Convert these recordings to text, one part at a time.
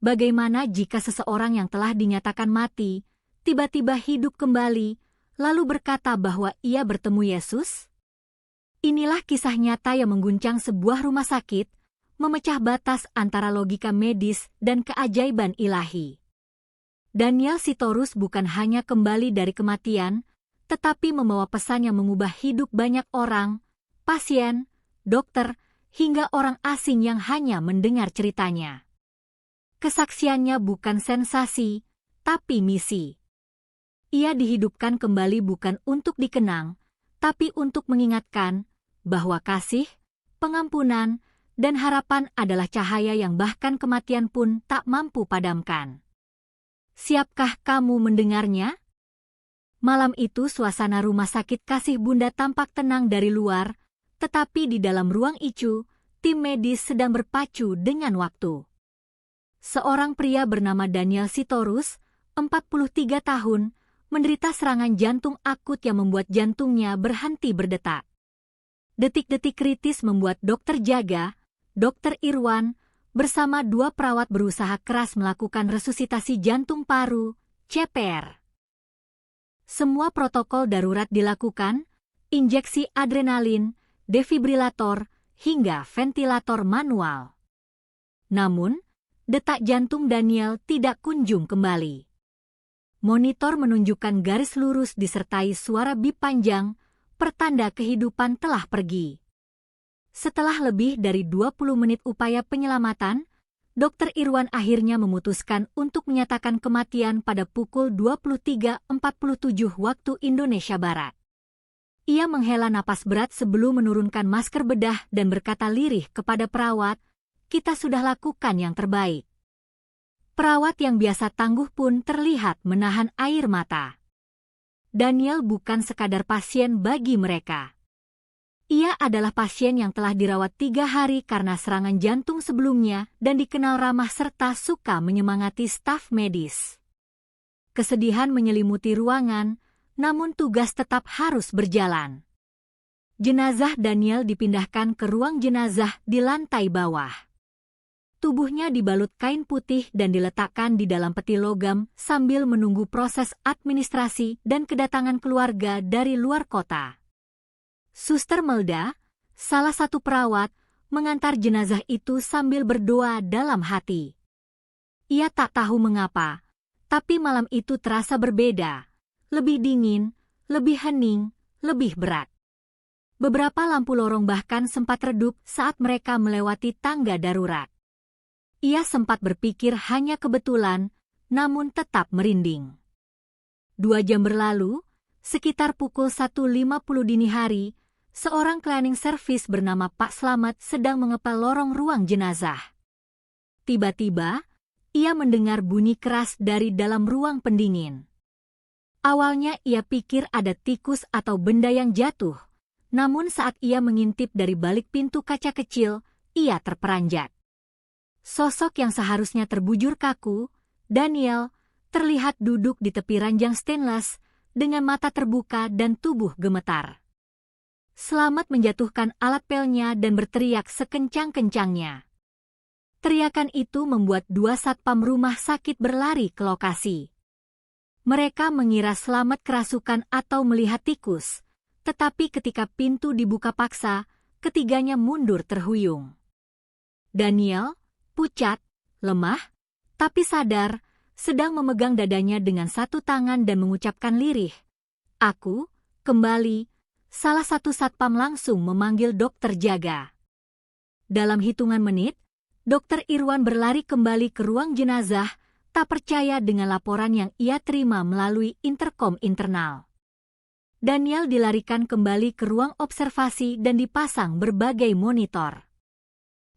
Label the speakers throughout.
Speaker 1: Bagaimana jika seseorang yang telah dinyatakan mati, tiba-tiba hidup kembali, lalu berkata bahwa ia bertemu Yesus? Inilah kisah nyata yang mengguncang sebuah rumah sakit, memecah batas antara logika medis dan keajaiban ilahi. Daniel Sitorus bukan hanya kembali dari kematian, tetapi membawa pesan yang mengubah hidup banyak orang, pasien, dokter, hingga orang asing yang hanya mendengar ceritanya. Kesaksiannya bukan sensasi, tapi misi. Ia dihidupkan kembali bukan untuk dikenang, tapi untuk mengingatkan bahwa kasih, pengampunan, dan harapan adalah cahaya yang bahkan kematian pun tak mampu padamkan. Siapkah kamu mendengarnya? Malam itu suasana rumah sakit Kasih Bunda tampak tenang dari luar, tetapi di dalam ruang ICU, tim medis sedang berpacu dengan waktu. Seorang pria bernama Daniel Sitorus, 43 tahun, menderita serangan jantung akut yang membuat jantungnya berhenti berdetak. Detik-detik kritis membuat dokter jaga, Dr. Irwan, bersama 2 perawat berusaha keras melakukan resusitasi jantung paru, CPR. Semua protokol darurat dilakukan, injeksi adrenalin, defibrilator, hingga ventilator manual. Namun, detak jantung Daniel tidak kunjung kembali. Monitor menunjukkan garis lurus disertai suara bip panjang, pertanda kehidupan telah pergi. Setelah lebih dari 20 menit upaya penyelamatan, Dr. Irwan akhirnya memutuskan untuk menyatakan kematian pada pukul 23.47 waktu Indonesia Barat. Ia menghela napas berat sebelum menurunkan masker bedah dan berkata lirih kepada perawat, "Kita sudah lakukan yang terbaik." Perawat yang biasa tangguh pun terlihat menahan air mata. Daniel bukan sekadar pasien bagi mereka. Ia adalah pasien yang telah dirawat 3 hari karena serangan jantung sebelumnya dan dikenal ramah serta suka menyemangati staf medis. Kesedihan menyelimuti ruangan, namun tugas tetap harus berjalan. Jenazah Daniel dipindahkan ke ruang jenazah di lantai bawah. Tubuhnya dibalut kain putih dan diletakkan di dalam peti logam sambil menunggu proses administrasi dan kedatangan keluarga dari luar kota. Suster Melda, salah satu perawat, mengantar jenazah itu sambil berdoa dalam hati. Ia tak tahu mengapa, tapi malam itu terasa berbeda, lebih dingin, lebih hening, lebih berat. Beberapa lampu lorong bahkan sempat redup saat mereka melewati tangga darurat. Ia sempat berpikir hanya kebetulan, namun tetap merinding. 2 jam berlalu, sekitar pukul 1.50 dini hari, seorang cleaning service bernama Pak Slamet sedang mengepel lorong ruang jenazah. Tiba-tiba, ia mendengar bunyi keras dari dalam ruang pendingin. Awalnya ia pikir ada tikus atau benda yang jatuh, namun saat ia mengintip dari balik pintu kaca kecil, ia terperanjat. Sosok yang seharusnya terbujur kaku, Daniel, terlihat duduk di tepi ranjang stainless dengan mata terbuka dan tubuh gemetar. Slamet menjatuhkan alat pelnya dan berteriak sekencang-kencangnya. Teriakan itu membuat 2 satpam rumah sakit berlari ke lokasi. Mereka mengira Slamet kerasukan atau melihat tikus, tetapi ketika pintu dibuka paksa, ketiganya mundur terhuyung. Daniel, pucat, lemah, tapi sadar, sedang memegang dadanya dengan satu tangan dan mengucapkan lirih, "Aku, kembali." Salah satu satpam langsung memanggil dokter jaga. Dalam hitungan menit, Dr. Irwan berlari kembali ke ruang jenazah, tak percaya dengan laporan yang ia terima melalui interkom internal. Daniel dilarikan kembali ke ruang observasi dan dipasang berbagai monitor.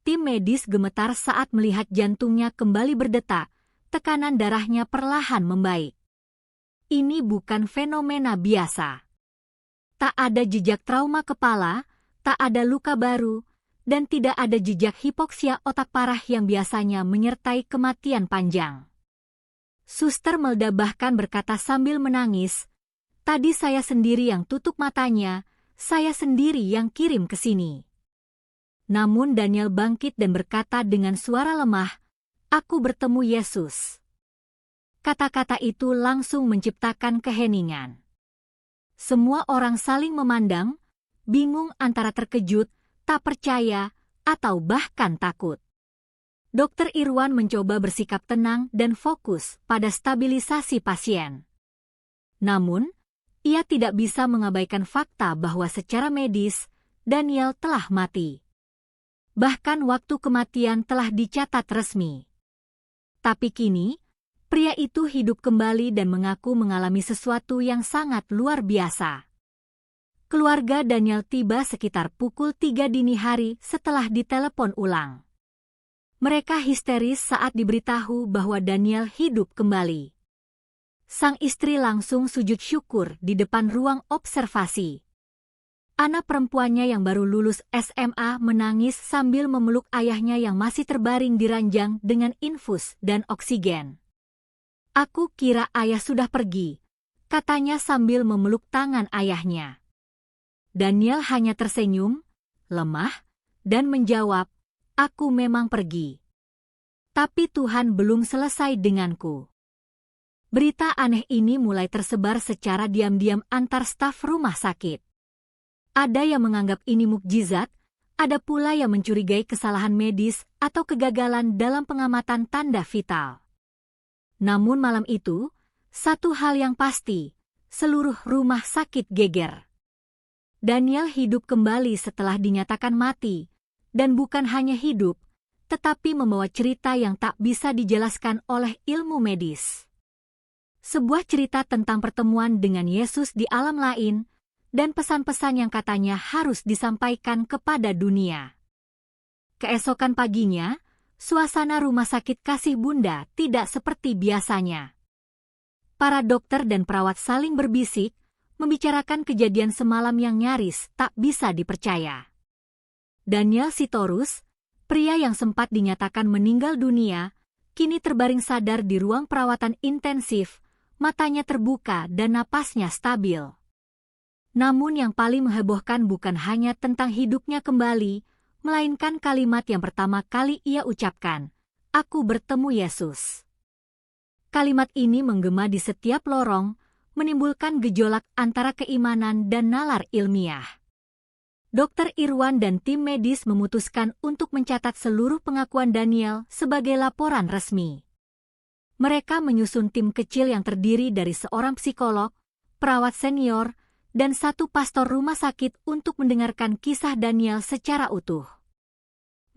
Speaker 1: Tim medis gemetar saat melihat jantungnya kembali berdetak, tekanan darahnya perlahan membaik. Ini bukan fenomena biasa. Tak ada jejak trauma kepala, tak ada luka baru, dan tidak ada jejak hipoksia otak parah yang biasanya menyertai kematian panjang. Suster Melda bahkan berkata sambil menangis, "Tadi saya sendiri yang tutup matanya, saya sendiri yang kirim ke sini." Namun Daniel bangkit dan berkata dengan suara lemah, Aku bertemu Yesus. Kata-kata itu langsung menciptakan keheningan. Semua orang saling memandang, bingung antara terkejut, tak percaya, atau bahkan takut. Dokter Irwan mencoba bersikap tenang dan fokus pada stabilisasi pasien. Namun, ia tidak bisa mengabaikan fakta bahwa secara medis, Daniel telah mati. Bahkan waktu kematian telah dicatat resmi. Tapi kini, pria itu hidup kembali dan mengaku mengalami sesuatu yang sangat luar biasa. Keluarga Daniel tiba sekitar pukul 3 dini hari setelah ditelepon ulang. Mereka histeris saat diberitahu bahwa Daniel hidup kembali. Sang istri langsung sujud syukur di depan ruang observasi. Anak perempuannya yang baru lulus SMA menangis sambil memeluk ayahnya yang masih terbaring di ranjang dengan infus dan oksigen. "Aku kira ayah sudah pergi," katanya sambil memeluk tangan ayahnya. Daniel hanya tersenyum, lemah, dan menjawab, "Aku memang pergi. Tapi Tuhan belum selesai denganku." Berita aneh ini mulai tersebar secara diam-diam antar staf rumah sakit. Ada yang menganggap ini mukjizat, ada pula yang mencurigai kesalahan medis atau kegagalan dalam pengamatan tanda vital. Namun malam itu, satu hal yang pasti, seluruh rumah sakit geger. Daniel hidup kembali setelah dinyatakan mati, dan bukan hanya hidup, tetapi membawa cerita yang tak bisa dijelaskan oleh ilmu medis. Sebuah cerita tentang pertemuan dengan Yesus di alam lain, dan pesan-pesan yang katanya harus disampaikan kepada dunia. Keesokan paginya, suasana rumah sakit Kasih Bunda tidak seperti biasanya. Para dokter dan perawat saling berbisik, membicarakan kejadian semalam yang nyaris tak bisa dipercaya. Daniel Sitorus, pria yang sempat dinyatakan meninggal dunia, kini terbaring sadar di ruang perawatan intensif, matanya terbuka dan napasnya stabil. Namun yang paling menghebohkan bukan hanya tentang hidupnya kembali, melainkan kalimat yang pertama kali ia ucapkan, "Aku bertemu Yesus." Kalimat ini menggema di setiap lorong, menimbulkan gejolak antara keimanan dan nalar ilmiah. Dokter Irwan dan tim medis memutuskan untuk mencatat seluruh pengakuan Daniel sebagai laporan resmi. Mereka menyusun tim kecil yang terdiri dari seorang psikolog, perawat senior, dan satu pastor rumah sakit untuk mendengarkan kisah Daniel secara utuh.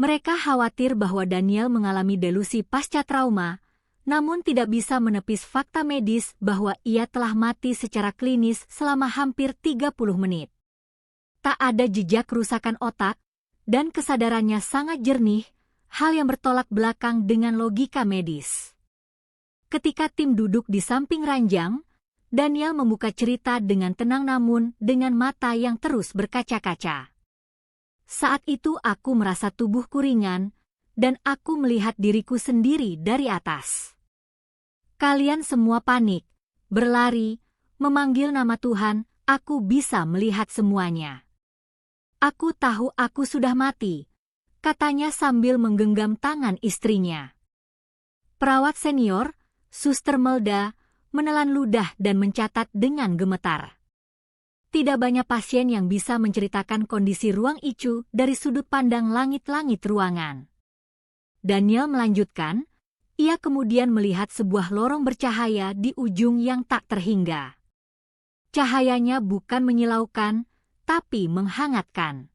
Speaker 1: Mereka khawatir bahwa Daniel mengalami delusi pasca trauma, namun tidak bisa menepis fakta medis bahwa ia telah mati secara klinis selama hampir 30 menit. Tak ada jejak kerusakan otak, dan kesadarannya sangat jernih, hal yang bertolak belakang dengan logika medis. Ketika tim duduk di samping ranjang, Daniel membuka cerita dengan tenang namun dengan mata yang terus berkaca-kaca. "Saat itu aku merasa tubuhku ringan, dan aku melihat diriku sendiri dari atas. Kalian semua panik, berlari, memanggil nama Tuhan, aku bisa melihat semuanya. Aku tahu aku sudah mati," katanya sambil menggenggam tangan istrinya. Perawat senior, Suster Melda, menelan ludah dan mencatat dengan gemetar. Tidak banyak pasien yang bisa menceritakan kondisi ruang ICU dari sudut pandang langit-langit ruangan. Daniel melanjutkan, ia kemudian melihat sebuah lorong bercahaya di ujung yang tak terhingga. Cahayanya bukan menyilaukan, tapi menghangatkan.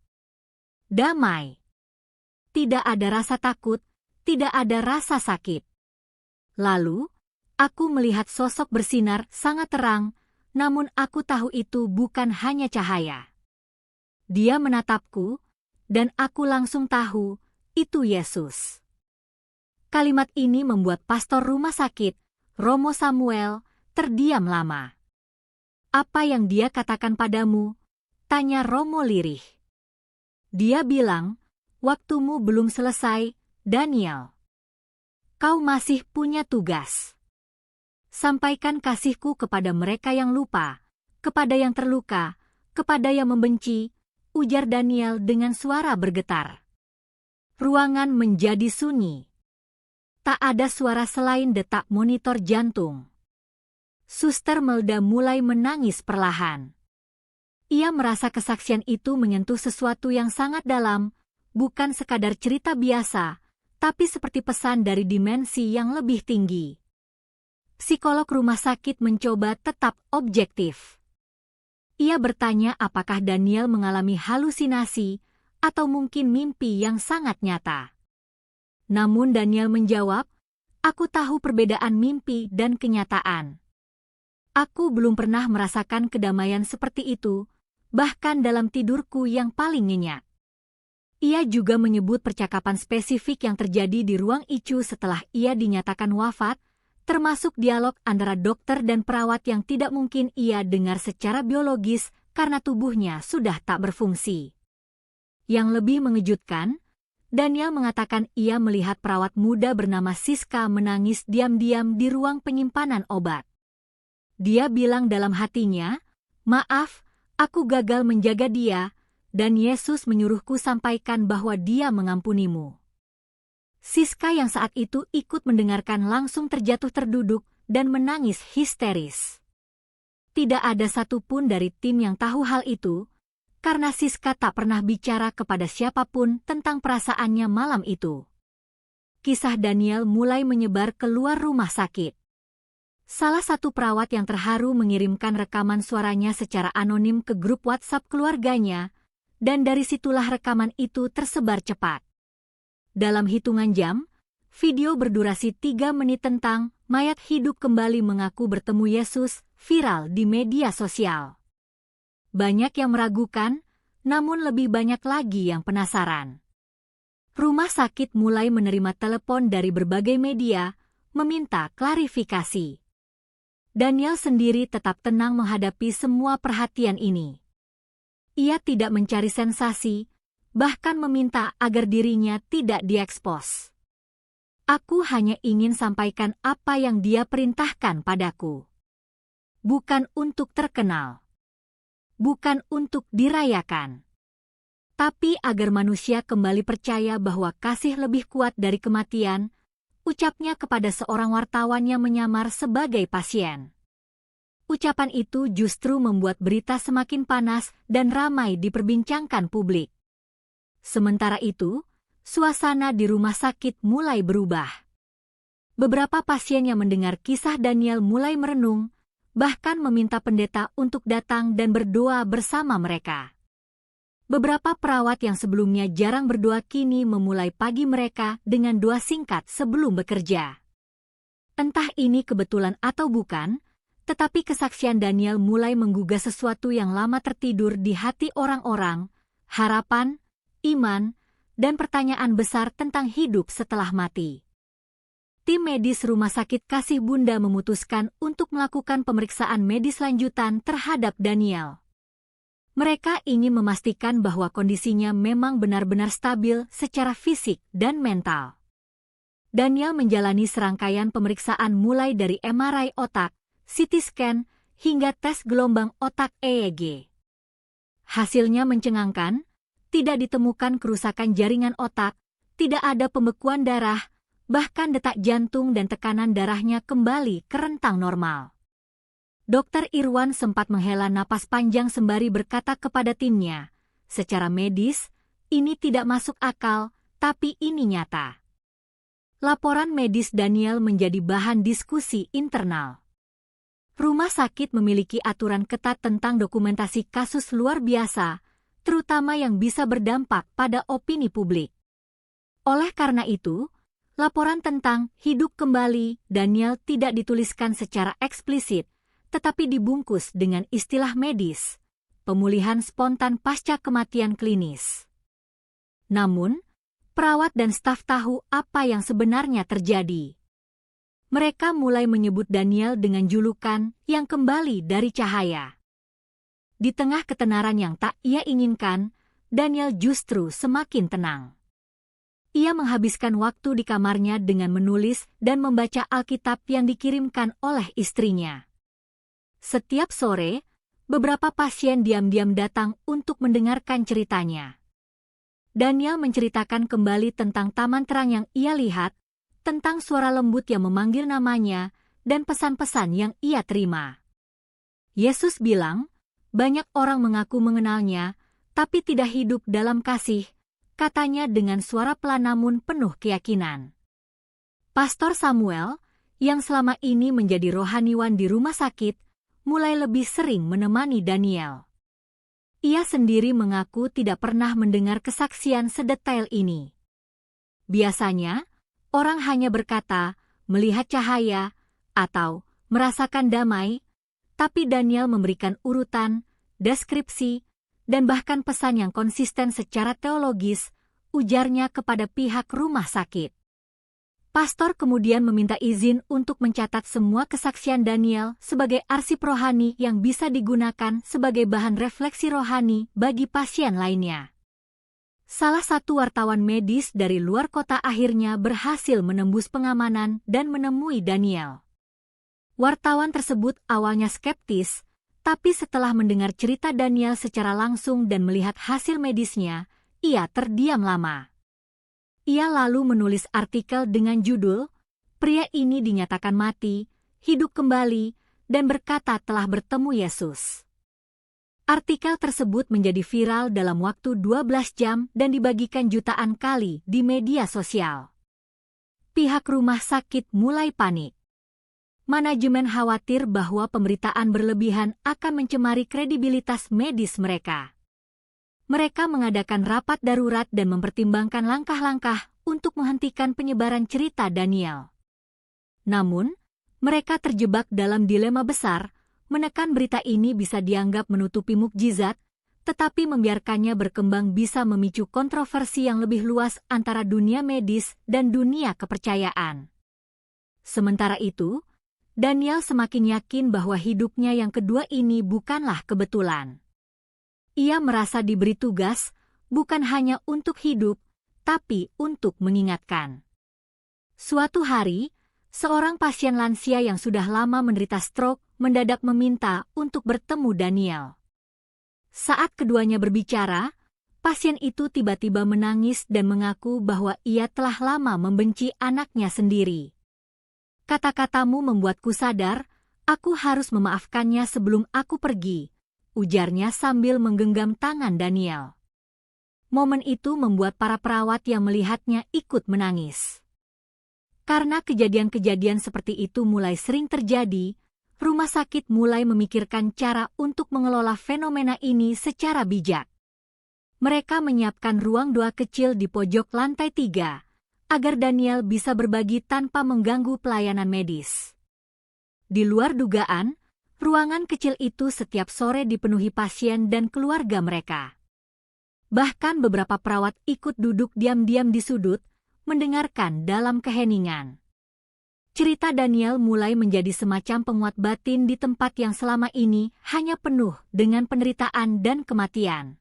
Speaker 1: Damai. Tidak ada rasa takut, tidak ada rasa sakit. Lalu, aku melihat sosok bersinar sangat terang, namun aku tahu itu bukan hanya cahaya. Dia menatapku, dan aku langsung tahu, itu Yesus. Kalimat ini membuat pastor rumah sakit, Romo Samuel, terdiam lama. "Apa yang dia katakan padamu?" tanya Romo lirih. Dia bilang, "Waktumu belum selesai, Daniel. Kau masih punya tugas. Sampaikan kasihku kepada mereka yang lupa, kepada yang terluka, kepada yang membenci," ujar Daniel dengan suara bergetar. Ruangan menjadi sunyi. Tak ada suara selain detak monitor jantung. Suster Melda mulai menangis perlahan. Ia merasa kesaksian itu menyentuh sesuatu yang sangat dalam, bukan sekadar cerita biasa, tapi seperti pesan dari dimensi yang lebih tinggi. Psikolog rumah sakit mencoba tetap objektif. Ia bertanya apakah Daniel mengalami halusinasi atau mungkin mimpi yang sangat nyata. Namun Daniel menjawab, "Aku tahu perbedaan mimpi dan kenyataan. Aku belum pernah merasakan kedamaian seperti itu, bahkan dalam tidurku yang paling nyenyak." Ia juga menyebut percakapan spesifik yang terjadi di ruang ICU setelah ia dinyatakan wafat, termasuk dialog antara dokter dan perawat yang tidak mungkin ia dengar secara biologis karena tubuhnya sudah tak berfungsi. Yang lebih mengejutkan, Daniel mengatakan ia melihat perawat muda bernama Siska menangis diam-diam di ruang penyimpanan obat. Dia bilang dalam hatinya, "Maaf, aku gagal menjaga dia, dan Yesus menyuruhku sampaikan bahwa dia mengampunimu." Siska yang saat itu ikut mendengarkan langsung terjatuh terduduk dan menangis histeris. Tidak ada satupun dari tim yang tahu hal itu, karena Siska tak pernah bicara kepada siapapun tentang perasaannya malam itu. Kisah Daniel mulai menyebar keluar rumah sakit. Salah satu perawat yang terharu mengirimkan rekaman suaranya secara anonim ke grup WhatsApp keluarganya, dan dari situlah rekaman itu tersebar cepat. Dalam hitungan jam, video berdurasi 3 menit tentang mayat hidup kembali mengaku bertemu Yesus viral di media sosial. Banyak yang meragukan, namun lebih banyak lagi yang penasaran. Rumah sakit mulai menerima telepon dari berbagai media, meminta klarifikasi. Daniel sendiri tetap tenang menghadapi semua perhatian ini. Ia tidak mencari sensasi, bahkan meminta agar dirinya tidak diekspos. "Aku hanya ingin sampaikan apa yang Dia perintahkan padaku. Bukan untuk terkenal. Bukan untuk dirayakan. Tapi agar manusia kembali percaya bahwa kasih lebih kuat dari kematian," ucapnya kepada seorang wartawan yang menyamar sebagai pasien. Ucapan itu justru membuat berita semakin panas dan ramai diperbincangkan publik. Sementara itu, suasana di rumah sakit mulai berubah. Beberapa pasien yang mendengar kisah Daniel mulai merenung, bahkan meminta pendeta untuk datang dan berdoa bersama mereka. Beberapa perawat yang sebelumnya jarang berdoa kini memulai pagi mereka dengan doa singkat sebelum bekerja. Entah ini kebetulan atau bukan, tetapi kesaksian Daniel mulai menggugah sesuatu yang lama tertidur di hati orang-orang, harapan, iman, dan pertanyaan besar tentang hidup setelah mati. Tim medis Rumah Sakit Kasih Bunda memutuskan untuk melakukan pemeriksaan medis lanjutan terhadap Daniel. Mereka ingin memastikan bahwa kondisinya memang benar-benar stabil secara fisik dan mental. Daniel menjalani serangkaian pemeriksaan mulai dari MRI otak, CT scan, hingga tes gelombang otak EEG. Hasilnya mencengangkan, tidak ditemukan kerusakan jaringan otak, tidak ada pembekuan darah, bahkan detak jantung dan tekanan darahnya kembali ke rentang normal. Dokter Irwan sempat menghela napas panjang sembari berkata kepada timnya, "Secara medis, ini tidak masuk akal, tapi ini nyata." Laporan medis Daniel menjadi bahan diskusi internal. Rumah sakit memiliki aturan ketat tentang dokumentasi kasus luar biasa, terutama yang bisa berdampak pada opini publik. Oleh karena itu, laporan tentang hidup kembali Daniel tidak dituliskan secara eksplisit, tetapi dibungkus dengan istilah medis, pemulihan spontan pasca kematian klinis. Namun, perawat dan staf tahu apa yang sebenarnya terjadi. Mereka mulai menyebut Daniel dengan julukan yang kembali dari cahaya. Di tengah ketenaran yang tak ia inginkan, Daniel justru semakin tenang. Ia menghabiskan waktu di kamarnya dengan menulis dan membaca Alkitab yang dikirimkan oleh istrinya. Setiap sore, beberapa pasien diam-diam datang untuk mendengarkan ceritanya. Daniel menceritakan kembali tentang taman terang yang ia lihat, tentang suara lembut yang memanggil namanya, dan pesan-pesan yang ia terima. Yesus bilang, banyak orang mengaku mengenalnya, tapi tidak hidup dalam kasih, katanya dengan suara pelan namun penuh keyakinan. Pastor Samuel, yang selama ini menjadi rohaniwan di rumah sakit, mulai lebih sering menemani Daniel. Ia sendiri mengaku tidak pernah mendengar kesaksian sedetail ini. Biasanya, orang hanya berkata, melihat cahaya, atau merasakan damai, tapi Daniel memberikan urutan, deskripsi, dan bahkan pesan yang konsisten secara teologis, ujarnya kepada pihak rumah sakit. Pastor kemudian meminta izin untuk mencatat semua kesaksian Daniel sebagai arsip rohani yang bisa digunakan sebagai bahan refleksi rohani bagi pasien lainnya. Salah satu wartawan medis dari luar kota akhirnya berhasil menembus pengamanan dan menemui Daniel. Wartawan tersebut awalnya skeptis, tapi setelah mendengar cerita Daniel secara langsung dan melihat hasil medisnya, ia terdiam lama. Ia lalu menulis artikel dengan judul, "Pria ini dinyatakan mati, hidup kembali, dan berkata telah bertemu Yesus." Artikel tersebut menjadi viral dalam waktu 12 jam dan dibagikan jutaan kali di media sosial. Pihak rumah sakit mulai panik. Manajemen khawatir bahwa pemberitaan berlebihan akan mencemari kredibilitas medis mereka. Mereka mengadakan rapat darurat dan mempertimbangkan langkah-langkah untuk menghentikan penyebaran cerita Daniel. Namun, mereka terjebak dalam dilema besar, menekan berita ini bisa dianggap menutupi mukjizat, tetapi membiarkannya berkembang bisa memicu kontroversi yang lebih luas antara dunia medis dan dunia kepercayaan. Sementara itu, Daniel semakin yakin bahwa hidupnya yang kedua ini bukanlah kebetulan. Ia merasa diberi tugas, bukan hanya untuk hidup, tapi untuk mengingatkan. Suatu hari, seorang pasien lansia yang sudah lama menderita stroke mendadak meminta untuk bertemu Daniel. Saat keduanya berbicara, pasien itu tiba-tiba menangis dan mengaku bahwa ia telah lama membenci anaknya sendiri. "Kata-katamu membuatku sadar, aku harus memaafkannya sebelum aku pergi," ujarnya sambil menggenggam tangan Daniel. Momen itu membuat para perawat yang melihatnya ikut menangis. Karena kejadian-kejadian seperti itu mulai sering terjadi, rumah sakit mulai memikirkan cara untuk mengelola fenomena ini secara bijak. Mereka menyiapkan ruang doa kecil di pojok lantai 3, agar Daniel bisa berbagi tanpa mengganggu pelayanan medis. Di luar dugaan, ruangan kecil itu setiap sore dipenuhi pasien dan keluarga mereka. Bahkan beberapa perawat ikut duduk diam-diam di sudut, mendengarkan dalam keheningan. Cerita Daniel mulai menjadi semacam penguat batin di tempat yang selama ini hanya penuh dengan penderitaan dan kematian.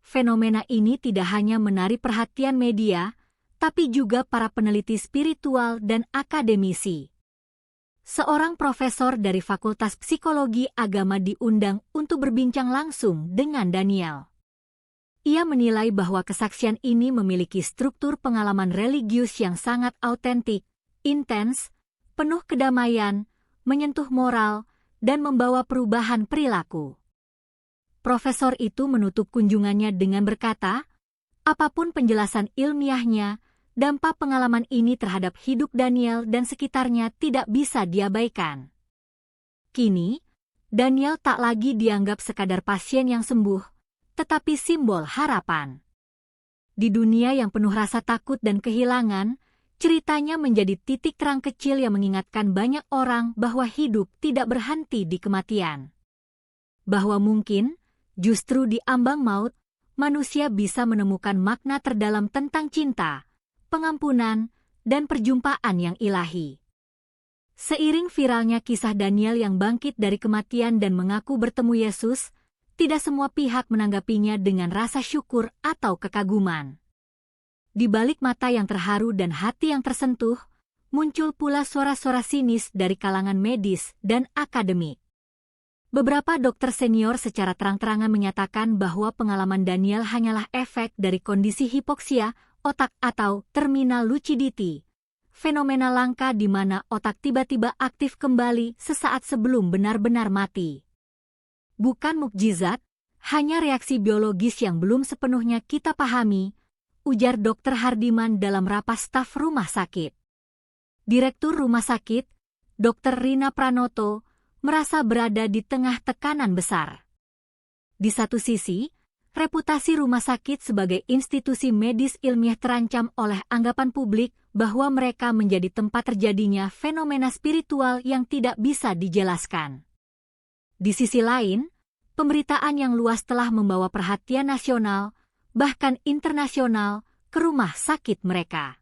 Speaker 1: Fenomena ini tidak hanya menarik perhatian media, tapi juga para peneliti spiritual dan akademisi. Seorang profesor dari Fakultas Psikologi Agama diundang untuk berbincang langsung dengan Daniel. Ia menilai bahwa kesaksian ini memiliki struktur pengalaman religius yang sangat autentik, intens, penuh kedamaian, menyentuh moral, dan membawa perubahan perilaku. Profesor itu menutup kunjungannya dengan berkata, apapun penjelasan ilmiahnya, dampak pengalaman ini terhadap hidup Daniel dan sekitarnya tidak bisa diabaikan. Kini, Daniel tak lagi dianggap sekadar pasien yang sembuh, tetapi simbol harapan. Di dunia yang penuh rasa takut dan kehilangan, ceritanya menjadi titik terang kecil yang mengingatkan banyak orang bahwa hidup tidak berhenti di kematian. Bahwa mungkin, justru di ambang maut, manusia bisa menemukan makna terdalam tentang cinta, pengampunan, dan perjumpaan yang ilahi. Seiring viralnya kisah Daniel yang bangkit dari kematian dan mengaku bertemu Yesus, tidak semua pihak menanggapinya dengan rasa syukur atau kekaguman. Di balik mata yang terharu dan hati yang tersentuh, muncul pula suara-suara sinis dari kalangan medis dan akademik. Beberapa dokter senior secara terang-terangan menyatakan bahwa pengalaman Daniel hanyalah efek dari kondisi hipoksia otak atau terminal lucidity, fenomena langka di mana otak tiba-tiba aktif kembali sesaat sebelum benar-benar mati. Bukan mukjizat, hanya reaksi biologis yang belum sepenuhnya kita pahami, ujar Dr. Hardiman dalam rapat staf rumah sakit. Direktur rumah sakit, Dr. Rina Pranoto, merasa berada di tengah tekanan besar. Di satu sisi, reputasi rumah sakit sebagai institusi medis ilmiah terancam oleh anggapan publik bahwa mereka menjadi tempat terjadinya fenomena spiritual yang tidak bisa dijelaskan. Di sisi lain, pemberitaan yang luas telah membawa perhatian nasional, bahkan internasional, ke rumah sakit mereka.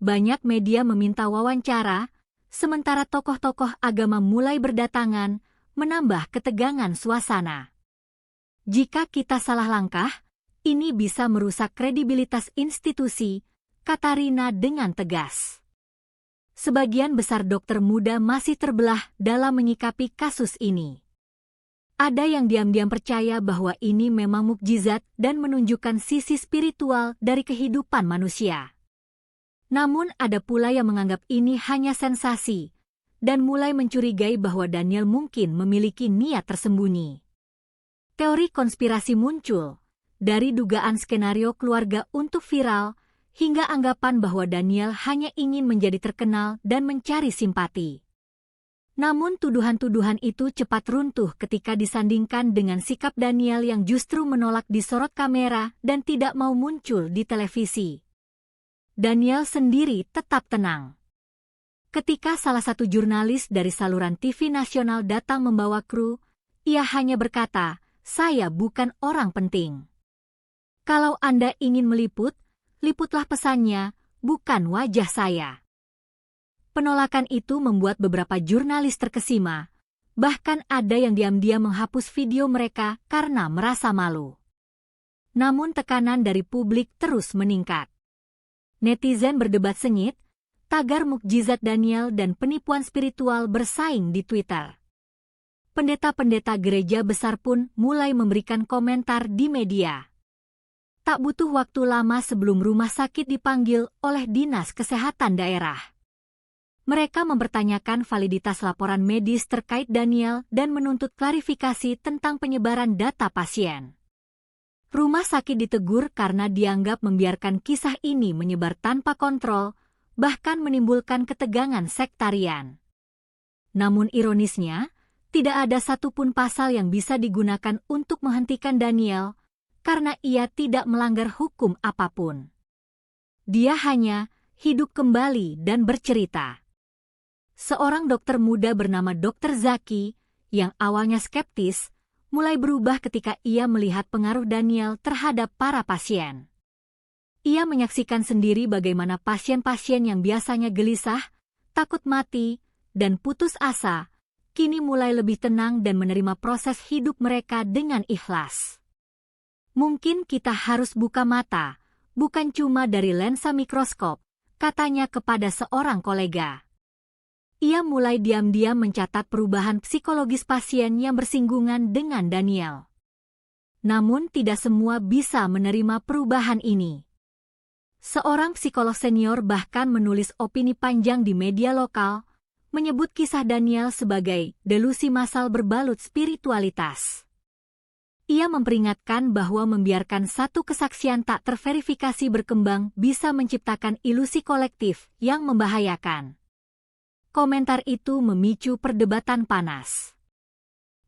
Speaker 1: Banyak media meminta wawancara, sementara tokoh-tokoh agama mulai berdatangan, menambah ketegangan suasana. Jika kita salah langkah, ini bisa merusak kredibilitas institusi, kata Rina dengan tegas. Sebagian besar dokter muda masih terbelah dalam menyikapi kasus ini. Ada yang diam-diam percaya bahwa ini memang mukjizat dan menunjukkan sisi spiritual dari kehidupan manusia. Namun ada pula yang menganggap ini hanya sensasi, dan mulai mencurigai bahwa Daniel mungkin memiliki niat tersembunyi. Teori konspirasi muncul, dari dugaan skenario keluarga untuk viral, hingga anggapan bahwa Daniel hanya ingin menjadi terkenal dan mencari simpati. Namun tuduhan-tuduhan itu cepat runtuh ketika disandingkan dengan sikap Daniel yang justru menolak disorot kamera dan tidak mau muncul di televisi. Daniel sendiri tetap tenang. Ketika salah satu jurnalis dari saluran TV nasional datang membawa kru, ia hanya berkata, "Saya bukan orang penting. Kalau Anda ingin meliput, liputlah pesannya, bukan wajah saya." Penolakan itu membuat beberapa jurnalis terkesima, bahkan ada yang diam-diam menghapus video mereka karena merasa malu. Namun tekanan dari publik terus meningkat. Netizen berdebat sengit, tagar mukjizat Daniel dan penipuan spiritual bersaing di Twitter. Pendeta-pendeta gereja besar pun mulai memberikan komentar di media. Tak butuh waktu lama sebelum rumah sakit dipanggil oleh Dinas Kesehatan daerah. Mereka mempertanyakan validitas laporan medis terkait Daniel dan menuntut klarifikasi tentang penyebaran data pasien. Rumah sakit ditegur karena dianggap membiarkan kisah ini menyebar tanpa kontrol, bahkan menimbulkan ketegangan sektarian. Namun ironisnya, tidak ada satupun pasal yang bisa digunakan untuk menghentikan Daniel, karena ia tidak melanggar hukum apapun. Dia hanya hidup kembali dan bercerita. Seorang dokter muda bernama Dr. Zaki, yang awalnya skeptis, mulai berubah ketika ia melihat pengaruh Daniel terhadap para pasien. Ia menyaksikan sendiri bagaimana pasien-pasien yang biasanya gelisah, takut mati, dan putus asa, kini mulai lebih tenang dan menerima proses hidup mereka dengan ikhlas. Mungkin kita harus buka mata, bukan cuma dari lensa mikroskop, katanya kepada seorang kolega. Ia mulai diam-diam mencatat perubahan psikologis pasien yang bersinggungan dengan Daniel. Namun tidak semua bisa menerima perubahan ini. Seorang psikolog senior bahkan menulis opini panjang di media lokal, menyebut kisah Daniel sebagai delusi massal berbalut spiritualitas. Ia memperingatkan bahwa membiarkan satu kesaksian tak terverifikasi berkembang bisa menciptakan ilusi kolektif yang membahayakan. Komentar itu memicu perdebatan panas.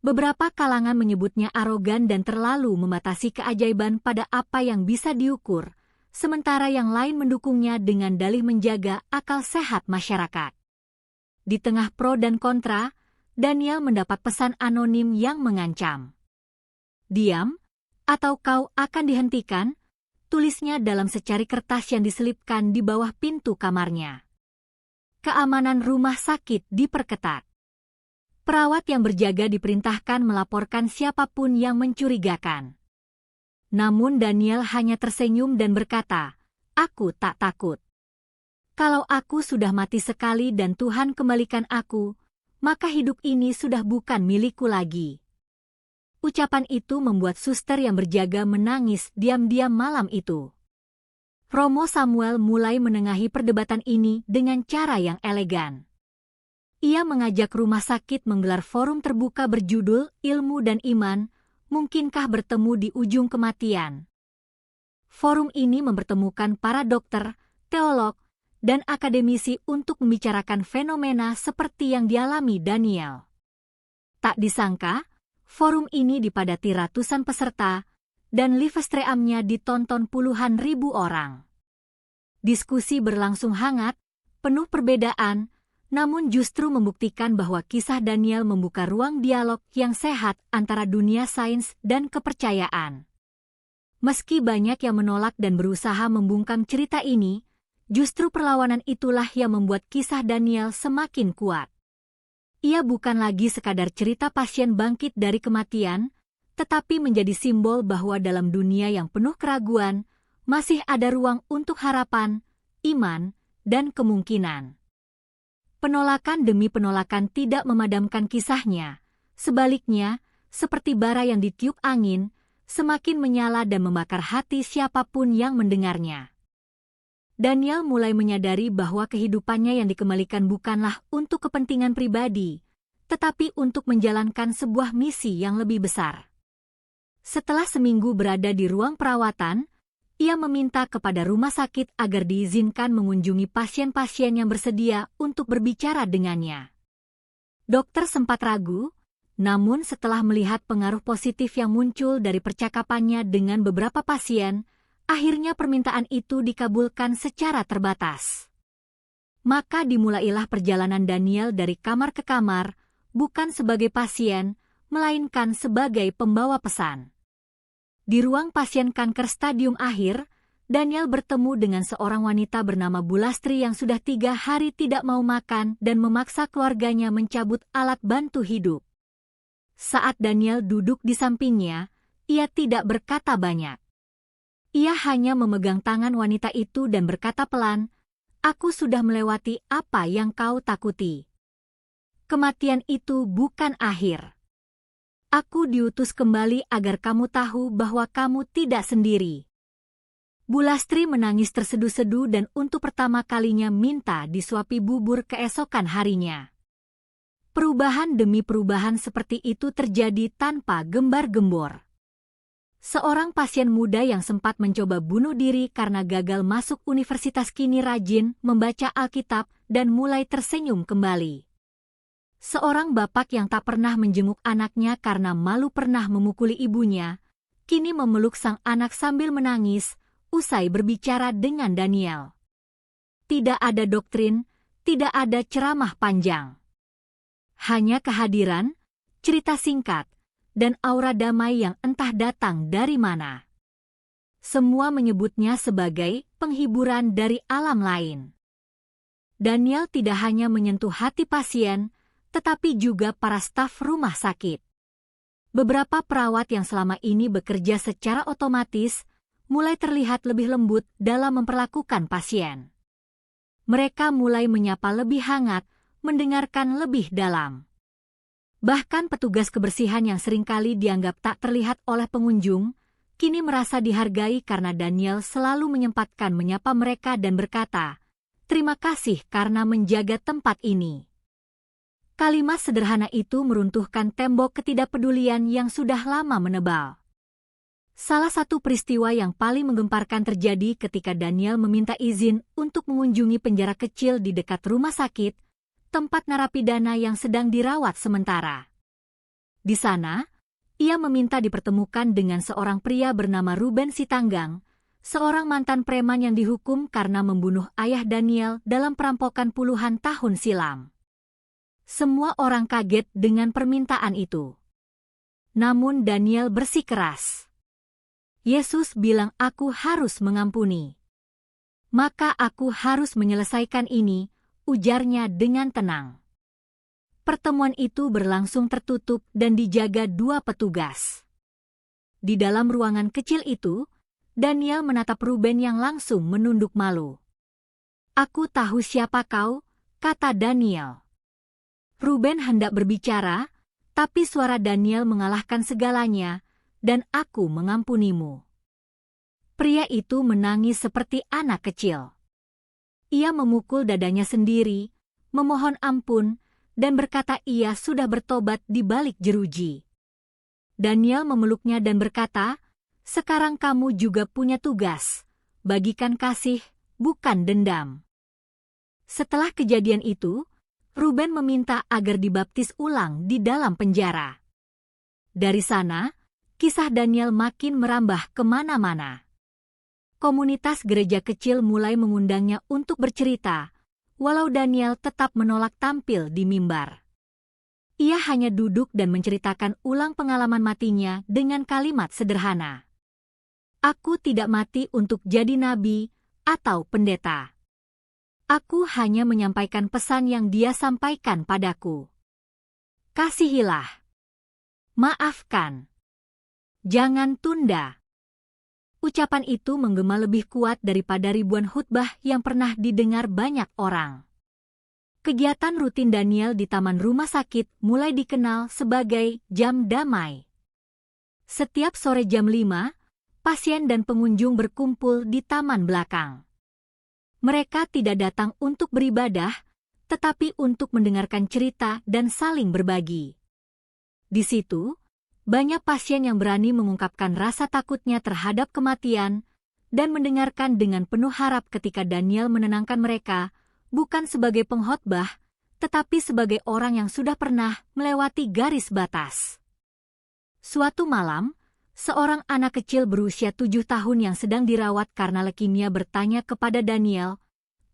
Speaker 1: Beberapa kalangan menyebutnya arogan dan terlalu membatasi keajaiban pada apa yang bisa diukur, sementara yang lain mendukungnya dengan dalih menjaga akal sehat masyarakat. Di tengah pro dan kontra, Daniel mendapat pesan anonim yang mengancam. "Diam, atau kau akan dihentikan," tulisnya dalam secari kertas yang diselipkan di bawah pintu kamarnya. Keamanan rumah sakit diperketat. Perawat yang berjaga diperintahkan melaporkan siapapun yang mencurigakan. Namun Daniel hanya tersenyum dan berkata, "Aku tak takut. Kalau aku sudah mati sekali dan Tuhan kembalikan aku, maka hidup ini sudah bukan milikku lagi." Ucapan itu membuat suster yang berjaga menangis diam-diam malam itu. Romo Samuel mulai menengahi perdebatan ini dengan cara yang elegan. Ia mengajak rumah sakit menggelar forum terbuka berjudul Ilmu dan Iman, Mungkinkah Bertemu di Ujung Kematian? Forum ini mempertemukan para dokter, teolog, dan akademisi untuk membicarakan fenomena seperti yang dialami Daniel. Tak disangka, forum ini dipadati ratusan peserta, dan livestreamnya ditonton puluhan ribu orang. Diskusi berlangsung hangat, penuh perbedaan, namun justru membuktikan bahwa kisah Daniel membuka ruang dialog yang sehat antara dunia sains dan kepercayaan. Meski banyak yang menolak dan berusaha membungkam cerita ini, justru perlawanan itulah yang membuat kisah Daniel semakin kuat. Ia bukan lagi sekadar cerita pasien bangkit dari kematian, tetapi menjadi simbol bahwa dalam dunia yang penuh keraguan, masih ada ruang untuk harapan, iman, dan kemungkinan. Penolakan demi penolakan tidak memadamkan kisahnya. Sebaliknya, seperti bara yang ditiup angin, semakin menyala dan membakar hati siapapun yang mendengarnya. Daniel mulai menyadari bahwa kehidupannya yang dikembalikan bukanlah untuk kepentingan pribadi, tetapi untuk menjalankan sebuah misi yang lebih besar. Setelah seminggu berada di ruang perawatan, ia meminta kepada rumah sakit agar diizinkan mengunjungi pasien-pasien yang bersedia untuk berbicara dengannya. Dokter sempat ragu, namun setelah melihat pengaruh positif yang muncul dari percakapannya dengan beberapa pasien, akhirnya permintaan itu dikabulkan secara terbatas. Maka dimulailah perjalanan Daniel dari kamar ke kamar, bukan sebagai pasien, melainkan sebagai pembawa pesan. Di ruang pasien kanker stadium akhir, Daniel bertemu dengan seorang wanita bernama Bulastri yang sudah 3 hari tidak mau makan dan memaksa keluarganya mencabut alat bantu hidup. Saat Daniel duduk di sampingnya, ia tidak berkata banyak. Ia hanya memegang tangan wanita itu dan berkata pelan, "Aku sudah melewati apa yang kau takuti. Kematian itu bukan akhir. Aku diutus kembali agar kamu tahu bahwa kamu tidak sendiri." Bulastri menangis terseduh-seduh dan untuk pertama kalinya minta disuapi bubur keesokan harinya. Perubahan demi perubahan seperti itu terjadi tanpa gembar-gembor. Seorang pasien muda yang sempat mencoba bunuh diri karena gagal masuk universitas kini rajin membaca Alkitab dan mulai tersenyum kembali. Seorang bapak yang tak pernah menjenguk anaknya karena malu pernah memukuli ibunya, kini memeluk sang anak sambil menangis, usai berbicara dengan Daniel. Tidak ada doktrin, tidak ada ceramah panjang. Hanya kehadiran, cerita singkat, dan aura damai yang entah datang dari mana. Semua menyebutnya sebagai penghiburan dari alam lain. Daniel tidak hanya menyentuh hati pasien, tetapi juga para staf rumah sakit. Beberapa perawat yang selama ini bekerja secara otomatis, mulai terlihat lebih lembut dalam memperlakukan pasien. Mereka mulai menyapa lebih hangat, mendengarkan lebih dalam. Bahkan petugas kebersihan yang seringkali dianggap tak terlihat oleh pengunjung, kini merasa dihargai karena Daniel selalu menyempatkan menyapa mereka dan berkata, "Terima kasih karena menjaga tempat ini." Kalimat sederhana itu meruntuhkan tembok ketidakpedulian yang sudah lama menebal. Salah satu peristiwa yang paling menggemparkan terjadi ketika Daniel meminta izin untuk mengunjungi penjara kecil di dekat rumah sakit, tempat narapidana yang sedang dirawat sementara. Di sana, ia meminta dipertemukan dengan seorang pria bernama Ruben Sitanggang, seorang mantan preman yang dihukum karena membunuh ayah Daniel dalam perampokan puluhan tahun silam. Semua orang kaget dengan permintaan itu. Namun Daniel bersikeras. Yesus bilang aku harus mengampuni. Maka aku harus menyelesaikan ini, ujarnya dengan tenang. Pertemuan itu berlangsung tertutup dan dijaga 2 petugas. Di dalam ruangan kecil itu, Daniel menatap Ruben yang langsung menunduk malu. "Aku tahu siapa kau," kata Daniel. Ruben hendak berbicara, tapi suara Daniel mengalahkan segalanya, "Dan aku mengampunimu." Pria itu menangis seperti anak kecil. Ia memukul dadanya sendiri, memohon ampun, dan berkata ia sudah bertobat di balik jeruji. Daniel memeluknya dan berkata, "Sekarang kamu juga punya tugas, bagikan kasih, bukan dendam." Setelah kejadian itu, Ruben meminta agar dibaptis ulang di dalam penjara. Dari sana, kisah Daniel makin merambah kemana-mana. Komunitas gereja kecil mulai mengundangnya untuk bercerita, walau Daniel tetap menolak tampil di mimbar. Ia hanya duduk dan menceritakan ulang pengalaman matinya dengan kalimat sederhana. "Aku tidak mati untuk jadi nabi atau pendeta. Aku hanya menyampaikan pesan yang Dia sampaikan padaku. Kasihilah. Maafkan. Jangan tunda." Ucapan itu menggema lebih kuat daripada ribuan khutbah yang pernah didengar banyak orang. Kegiatan rutin Daniel di taman rumah sakit mulai dikenal sebagai jam damai. Setiap sore jam 5, pasien dan pengunjung berkumpul di taman belakang. Mereka tidak datang untuk beribadah, tetapi untuk mendengarkan cerita dan saling berbagi. Di situ, banyak pasien yang berani mengungkapkan rasa takutnya terhadap kematian dan mendengarkan dengan penuh harap ketika Daniel menenangkan mereka, bukan sebagai pengkhotbah, tetapi sebagai orang yang sudah pernah melewati garis batas. Suatu malam, seorang anak kecil berusia 7 tahun yang sedang dirawat karena leukemia bertanya kepada Daniel,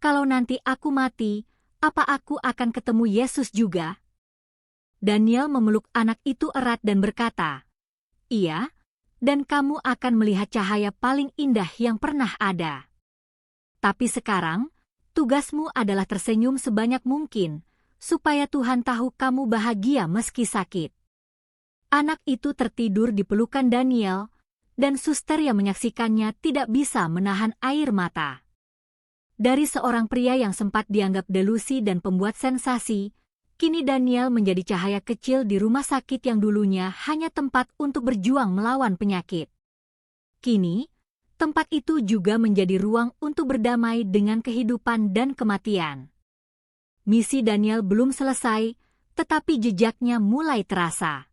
Speaker 1: "Kalau nanti aku mati, apa aku akan ketemu Yesus juga?" Daniel memeluk anak itu erat dan berkata, "Iya, dan kamu akan melihat cahaya paling indah yang pernah ada. Tapi sekarang, tugasmu adalah tersenyum sebanyak mungkin, supaya Tuhan tahu kamu bahagia meski sakit." Anak itu tertidur di pelukan Daniel, dan suster yang menyaksikannya tidak bisa menahan air mata. Dari seorang pria yang sempat dianggap delusi dan pembuat sensasi, kini Daniel menjadi cahaya kecil di rumah sakit yang dulunya hanya tempat untuk berjuang melawan penyakit. Kini, tempat itu juga menjadi ruang untuk berdamai dengan kehidupan dan kematian. Misi Daniel belum selesai, tetapi jejaknya mulai terasa.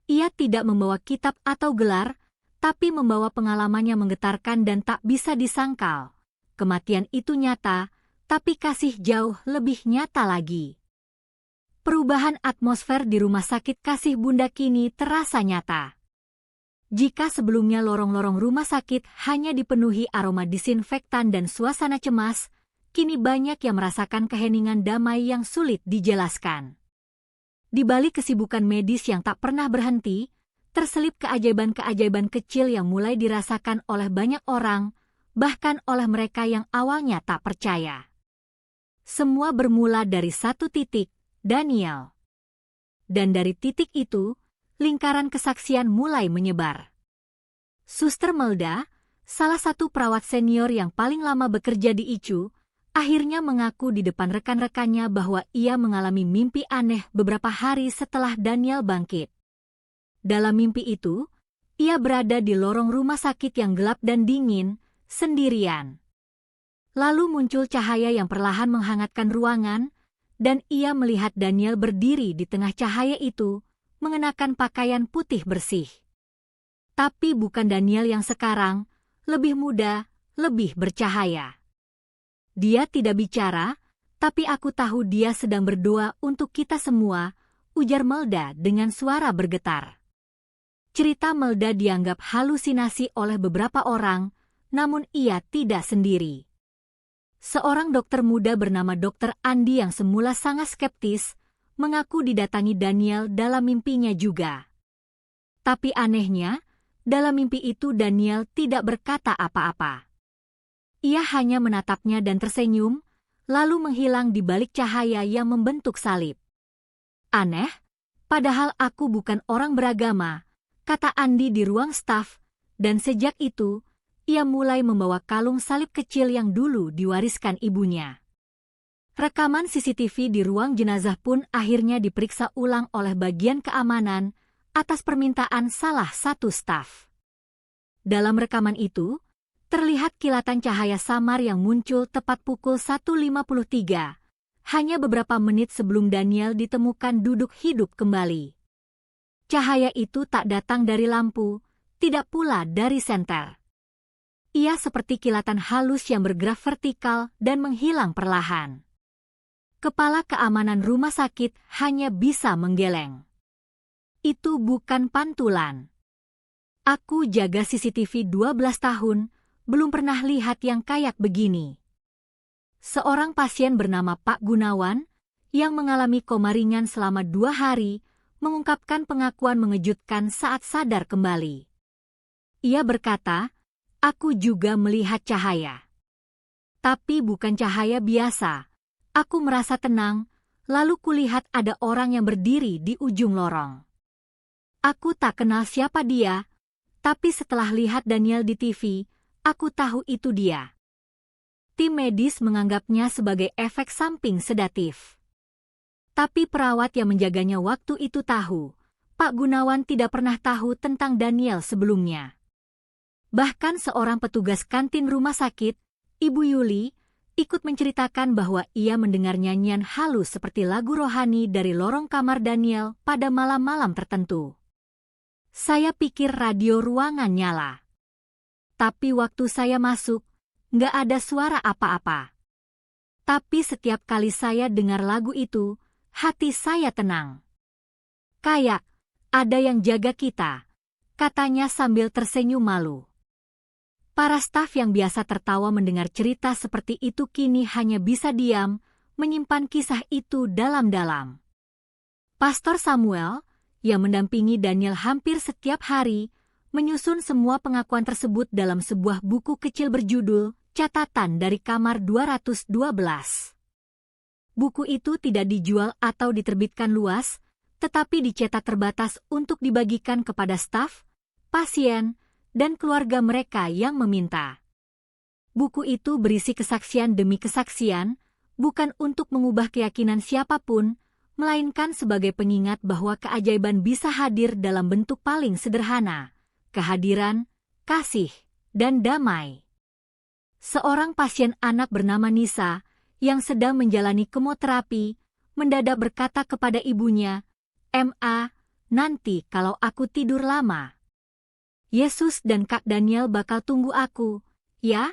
Speaker 1: Ia tidak membawa kitab atau gelar, tapi membawa pengalaman yang menggetarkan dan tak bisa disangkal. Kematian itu nyata, tapi kasih jauh lebih nyata lagi. Perubahan atmosfer di rumah sakit Kasih Bunda kini terasa nyata. Jika sebelumnya lorong-lorong rumah sakit hanya dipenuhi aroma disinfektan dan suasana cemas, kini banyak yang merasakan keheningan damai yang sulit dijelaskan. Di balik kesibukan medis yang tak pernah berhenti, terselip keajaiban-keajaiban kecil yang mulai dirasakan oleh banyak orang, bahkan oleh mereka yang awalnya tak percaya. Semua bermula dari satu titik, Daniel. Dan dari titik itu, lingkaran kesaksian mulai menyebar. Suster Melda, salah satu perawat senior yang paling lama bekerja di ICU, akhirnya mengaku di depan rekan-rekannya bahwa ia mengalami mimpi aneh beberapa hari setelah Daniel bangkit. Dalam mimpi itu, ia berada di lorong rumah sakit yang gelap dan dingin, sendirian. Lalu muncul cahaya yang perlahan menghangatkan ruangan, dan ia melihat Daniel berdiri di tengah cahaya itu, mengenakan pakaian putih bersih. Tapi bukan Daniel yang sekarang, lebih muda, lebih bercahaya. Dia tidak bicara, tapi aku tahu dia sedang berdoa untuk kita semua, ujar Melda dengan suara bergetar. Cerita Melda dianggap halusinasi oleh beberapa orang, namun ia tidak sendiri. Seorang dokter muda bernama Dr. Andi yang semula sangat skeptis, mengaku didatangi Daniel dalam mimpinya juga. Tapi anehnya, dalam mimpi itu Daniel tidak berkata apa-apa. Ia hanya menatapnya dan tersenyum, lalu menghilang di balik cahaya yang membentuk salib. Aneh, padahal aku bukan orang beragama, kata Andi di ruang staf, dan sejak itu, ia mulai membawa kalung salib kecil yang dulu diwariskan ibunya. Rekaman CCTV di ruang jenazah pun akhirnya diperiksa ulang oleh bagian keamanan atas permintaan salah satu staf. Dalam rekaman itu, Terlihat kilatan cahaya samar yang muncul tepat pukul 1.53, hanya beberapa menit sebelum Daniel ditemukan duduk hidup kembali. Cahaya itu tak datang dari lampu, tidak pula dari senter. Ia seperti kilatan halus yang bergerak vertikal dan menghilang perlahan. Kepala keamanan rumah sakit hanya bisa menggeleng. Itu bukan pantulan. Aku jaga CCTV 12 tahun, belum pernah lihat yang kayak begini. Seorang pasien bernama Pak Gunawan, yang mengalami koma ringan selama 2 hari, mengungkapkan pengakuan mengejutkan saat sadar kembali. Ia berkata, "Aku juga melihat cahaya. Tapi bukan cahaya biasa. Aku merasa tenang, lalu kulihat ada orang yang berdiri di ujung lorong. Aku tak kenal siapa dia, tapi setelah lihat Daniel di TV, aku tahu itu dia." Tim medis menganggapnya sebagai efek samping sedatif. Tapi perawat yang menjaganya waktu itu tahu, Pak Gunawan tidak pernah tahu tentang Daniel sebelumnya. Bahkan seorang petugas kantin rumah sakit, Ibu Yuli, ikut menceritakan bahwa ia mendengar nyanyian halus seperti lagu rohani dari lorong kamar Daniel pada malam-malam tertentu. Saya pikir radio ruangan nyala. Tapi waktu saya masuk, nggak ada suara apa-apa. Tapi setiap kali saya dengar lagu itu, hati saya tenang. Kayak, ada yang jaga kita, katanya sambil tersenyum malu. Para staf yang biasa tertawa mendengar cerita seperti itu kini hanya bisa diam, menyimpan kisah itu dalam-dalam. Pastor Samuel, yang mendampingi Daniel hampir setiap hari, menyusun semua pengakuan tersebut dalam sebuah buku kecil berjudul Catatan dari Kamar 212. Buku itu tidak dijual atau diterbitkan luas, tetapi dicetak terbatas untuk dibagikan kepada staf, pasien, dan keluarga mereka yang meminta. Buku itu berisi kesaksian demi kesaksian, bukan untuk mengubah keyakinan siapapun, melainkan sebagai pengingat bahwa keajaiban bisa hadir dalam bentuk paling sederhana, kehadiran, kasih, dan damai. Seorang pasien anak bernama Nisa, yang sedang menjalani kemoterapi, mendadak berkata kepada ibunya, "Ma, nanti kalau aku tidur lama, Yesus dan Kak Daniel bakal tunggu aku, ya?"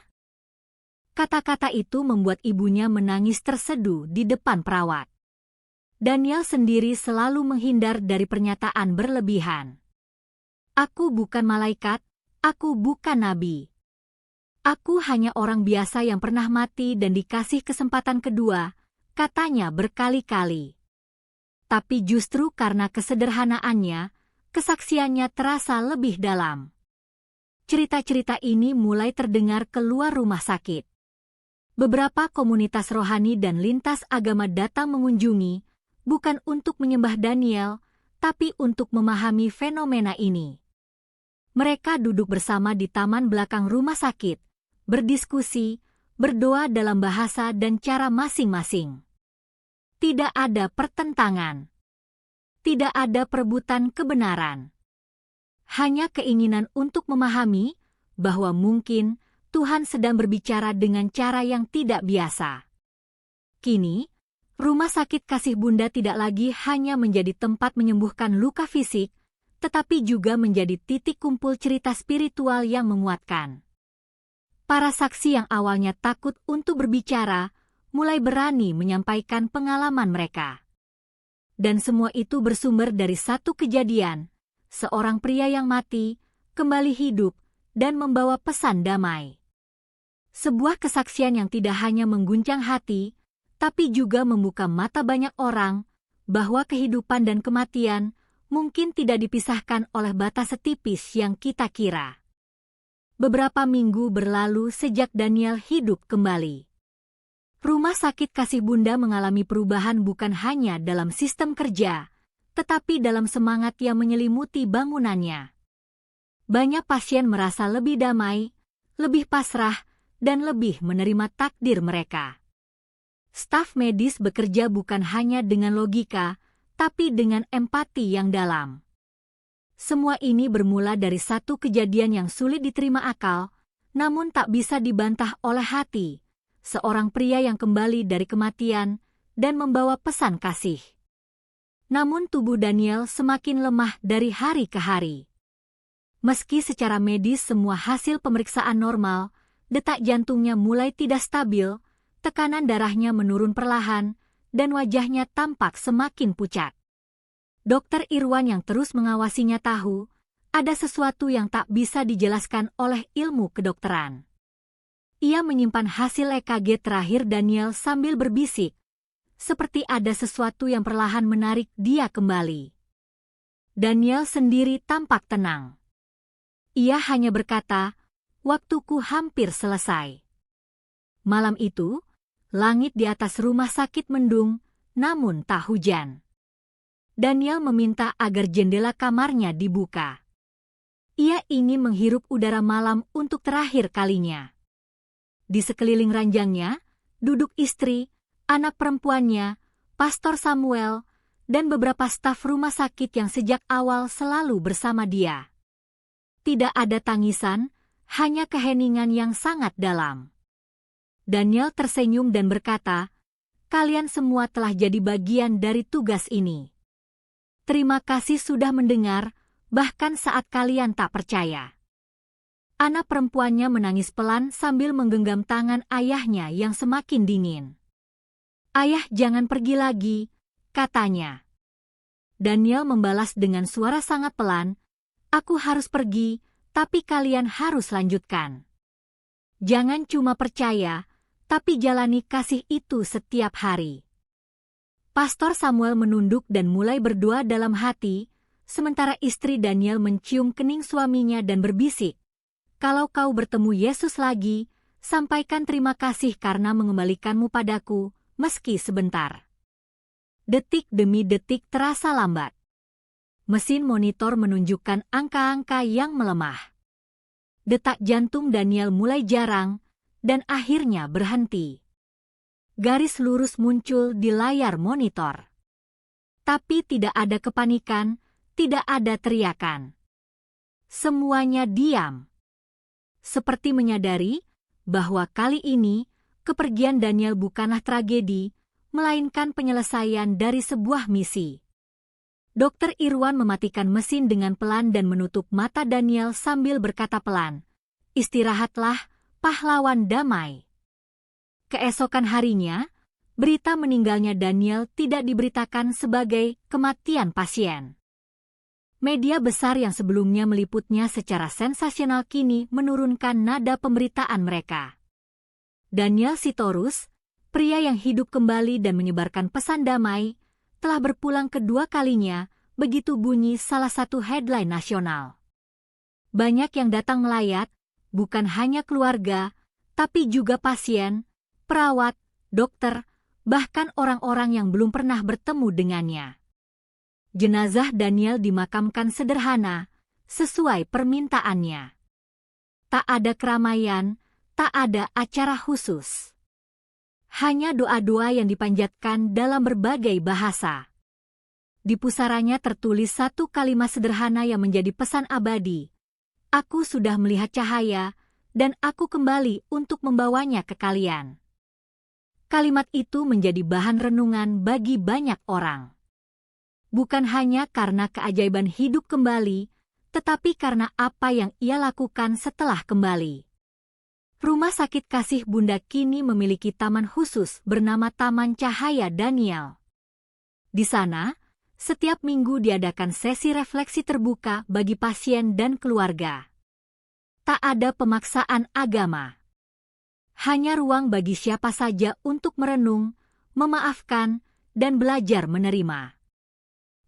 Speaker 1: Kata-kata itu membuat ibunya menangis terseduh di depan perawat. Daniel sendiri selalu menghindar dari pernyataan berlebihan. "Aku bukan malaikat, aku bukan nabi. Aku hanya orang biasa yang pernah mati dan dikasih kesempatan kedua," katanya berkali-kali. Tapi justru karena kesederhanaannya, kesaksiannya terasa lebih dalam. Cerita-cerita ini mulai terdengar keluar rumah sakit. Beberapa komunitas rohani dan lintas agama datang mengunjungi, bukan untuk menyembah Daniel, tapi untuk memahami fenomena ini. Mereka duduk bersama di taman belakang rumah sakit, berdiskusi, berdoa dalam bahasa dan cara masing-masing. Tidak ada pertentangan. Tidak ada perebutan kebenaran. Hanya keinginan untuk memahami bahwa mungkin Tuhan sedang berbicara dengan cara yang tidak biasa. Kini, Rumah Sakit Kasih Bunda tidak lagi hanya menjadi tempat menyembuhkan luka fisik, tetapi juga menjadi titik kumpul cerita spiritual yang menguatkan. Para saksi yang awalnya takut untuk berbicara, mulai berani menyampaikan pengalaman mereka. Dan semua itu bersumber dari satu kejadian, seorang pria yang mati, kembali hidup, dan membawa pesan damai. Sebuah kesaksian yang tidak hanya mengguncang hati, tapi juga membuka mata banyak orang, bahwa kehidupan dan kematian mungkin tidak dipisahkan oleh batas setipis yang kita kira. Beberapa minggu berlalu sejak Daniel hidup kembali. Rumah Sakit Kasih Bunda mengalami perubahan bukan hanya dalam sistem kerja, tetapi dalam semangat yang menyelimuti bangunannya. Banyak pasien merasa lebih damai, lebih pasrah, dan lebih menerima takdir mereka. Staf medis bekerja bukan hanya dengan logika, tapi dengan empati yang dalam. Semua ini bermula dari satu kejadian yang sulit diterima akal, namun tak bisa dibantah oleh hati, seorang pria yang kembali dari kematian dan membawa pesan kasih. Namun tubuh Daniel semakin lemah dari hari ke hari. Meski secara medis semua hasil pemeriksaan normal, detak jantungnya mulai tidak stabil, tekanan darahnya menurun perlahan, dan wajahnya tampak semakin pucat. Dokter Irwan yang terus mengawasinya tahu, ada sesuatu yang tak bisa dijelaskan oleh ilmu kedokteran. Ia menyimpan hasil EKG terakhir Daniel sambil berbisik, seperti ada sesuatu yang perlahan menarik dia kembali. Daniel sendiri tampak tenang. Ia hanya berkata, "Waktuku hampir selesai." Malam itu, langit di atas rumah sakit mendung, namun tak hujan. Daniel meminta agar jendela kamarnya dibuka. Ia ingin menghirup udara malam untuk terakhir kalinya. Di sekeliling ranjangnya, duduk istri, anak perempuannya, Pastor Samuel, dan beberapa staf rumah sakit yang sejak awal selalu bersama dia. Tidak ada tangisan, hanya keheningan yang sangat dalam. Daniel tersenyum dan berkata, "Kalian semua telah jadi bagian dari tugas ini. Terima kasih sudah mendengar, bahkan saat kalian tak percaya." Anak perempuannya menangis pelan sambil menggenggam tangan ayahnya yang semakin dingin. "Ayah, jangan pergi lagi," katanya. Daniel membalas dengan suara sangat pelan, "Aku harus pergi, tapi kalian harus lanjutkan. Jangan cuma percaya, tapi jalani kasih itu setiap hari." Pastor Samuel menunduk dan mulai berdoa dalam hati, sementara istri Daniel mencium kening suaminya dan berbisik, "Kalau kau bertemu Yesus lagi, sampaikan terima kasih karena mengembalikanmu padaku, meski sebentar." Detik demi detik terasa lambat. Mesin monitor menunjukkan angka-angka yang melemah. Detak jantung Daniel mulai jarang, dan akhirnya berhenti. Garis lurus muncul di layar monitor. Tapi tidak ada kepanikan, tidak ada teriakan. Semuanya diam. Seperti menyadari bahwa kali ini kepergian Daniel bukanlah tragedi, melainkan penyelesaian dari sebuah misi. Dokter Irwan mematikan mesin dengan pelan dan menutup mata Daniel sambil berkata pelan, "Istirahatlah, pahlawan damai." Keesokan harinya, berita meninggalnya Daniel tidak diberitakan sebagai kematian pasien. Media besar yang sebelumnya meliputnya secara sensasional kini menurunkan nada pemberitaan mereka. Daniel Sitorus, pria yang hidup kembali dan menyebarkan pesan damai, telah berpulang kedua kalinya, begitu bunyi salah satu headline nasional. Banyak yang datang melayat, bukan hanya keluarga, tapi juga pasien, perawat, dokter, bahkan orang-orang yang belum pernah bertemu dengannya. Jenazah Daniel dimakamkan sederhana, sesuai permintaannya. Tak ada keramaian, tak ada acara khusus. Hanya doa-doa yang dipanjatkan dalam berbagai bahasa. Di pusaranya tertulis satu kalimat sederhana yang menjadi pesan abadi. "Aku sudah melihat cahaya, dan aku kembali untuk membawanya ke kalian." Kalimat itu menjadi bahan renungan bagi banyak orang. Bukan hanya karena keajaiban hidup kembali, tetapi karena apa yang ia lakukan setelah kembali. Rumah Sakit Kasih Bunda kini memiliki taman khusus bernama Taman Cahaya Daniel. Di sana, setiap minggu diadakan sesi refleksi terbuka bagi pasien dan keluarga. Tak ada pemaksaan agama. Hanya ruang bagi siapa saja untuk merenung, memaafkan, dan belajar menerima.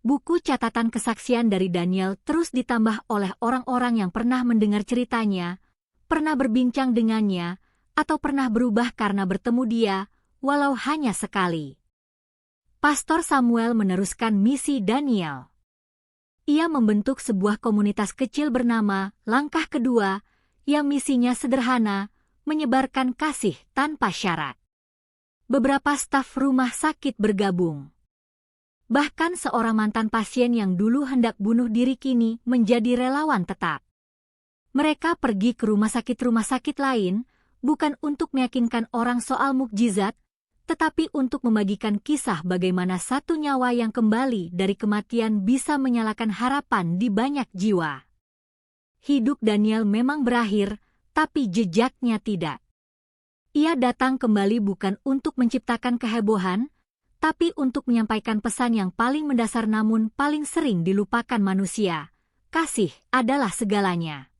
Speaker 1: Buku catatan kesaksian dari Daniel terus ditambah oleh orang-orang yang pernah mendengar ceritanya, pernah berbincang dengannya, atau pernah berubah karena bertemu dia, walau hanya sekali. Pastor Samuel meneruskan misi Daniel. Ia membentuk sebuah komunitas kecil bernama Langkah Kedua, yang misinya sederhana, menyebarkan kasih tanpa syarat. Beberapa staf rumah sakit bergabung. Bahkan seorang mantan pasien yang dulu hendak bunuh diri kini menjadi relawan tetap. Mereka pergi ke rumah sakit lain, bukan untuk meyakinkan orang soal mukjizat, tetapi untuk membagikan kisah bagaimana satu nyawa yang kembali dari kematian bisa menyalakan harapan di banyak jiwa. Hidup Daniel memang berakhir, tapi jejaknya tidak. Ia datang kembali bukan untuk menciptakan kehebohan, tapi untuk menyampaikan pesan yang paling mendasar namun paling sering dilupakan manusia. Kasih adalah segalanya.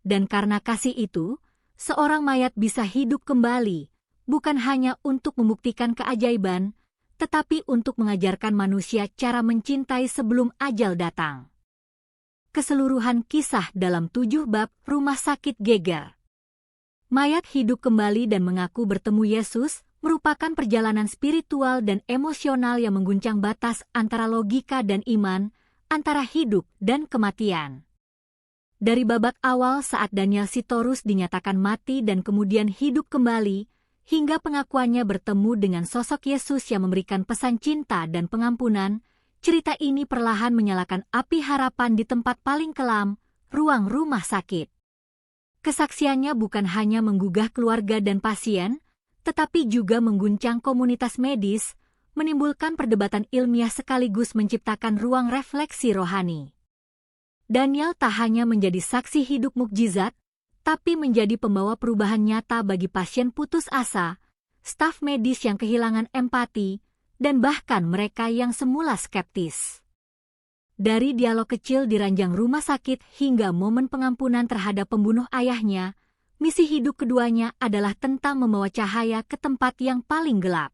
Speaker 1: Dan karena kasih itu, seorang mayat bisa hidup kembali, bukan hanya untuk membuktikan keajaiban, tetapi untuk mengajarkan manusia cara mencintai sebelum ajal datang. Keseluruhan kisah dalam 7 bab Rumah Sakit Geger. Mayat hidup kembali dan mengaku bertemu Yesus merupakan perjalanan spiritual dan emosional yang mengguncang batas antara logika dan iman, antara hidup dan kematian. Dari babak awal saat Daniel Sitorus dinyatakan mati dan kemudian hidup kembali, hingga pengakuannya bertemu dengan sosok Yesus yang memberikan pesan cinta dan pengampunan, cerita ini perlahan menyalakan api harapan di tempat paling kelam, ruang rumah sakit. Kesaksiannya bukan hanya menggugah keluarga dan pasien, tetapi juga mengguncang komunitas medis, menimbulkan perdebatan ilmiah sekaligus menciptakan ruang refleksi rohani. Daniel tak hanya menjadi saksi hidup mukjizat, tapi menjadi pembawa perubahan nyata bagi pasien putus asa, staf medis yang kehilangan empati, dan bahkan mereka yang semula skeptis. Dari dialog kecil di ranjang rumah sakit hingga momen pengampunan terhadap pembunuh ayahnya, misi hidup keduanya adalah tentang membawa cahaya ke tempat yang paling gelap.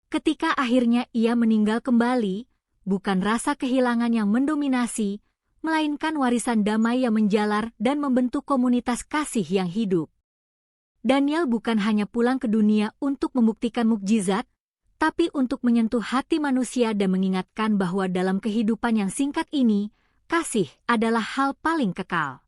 Speaker 1: Ketika akhirnya ia meninggal kembali, bukan rasa kehilangan yang mendominasi, melainkan warisan damai yang menjalar dan membentuk komunitas kasih yang hidup. Daniel bukan hanya pulang ke dunia untuk membuktikan mukjizat, tapi untuk menyentuh hati manusia dan mengingatkan bahwa dalam kehidupan yang singkat ini, kasih adalah hal paling kekal.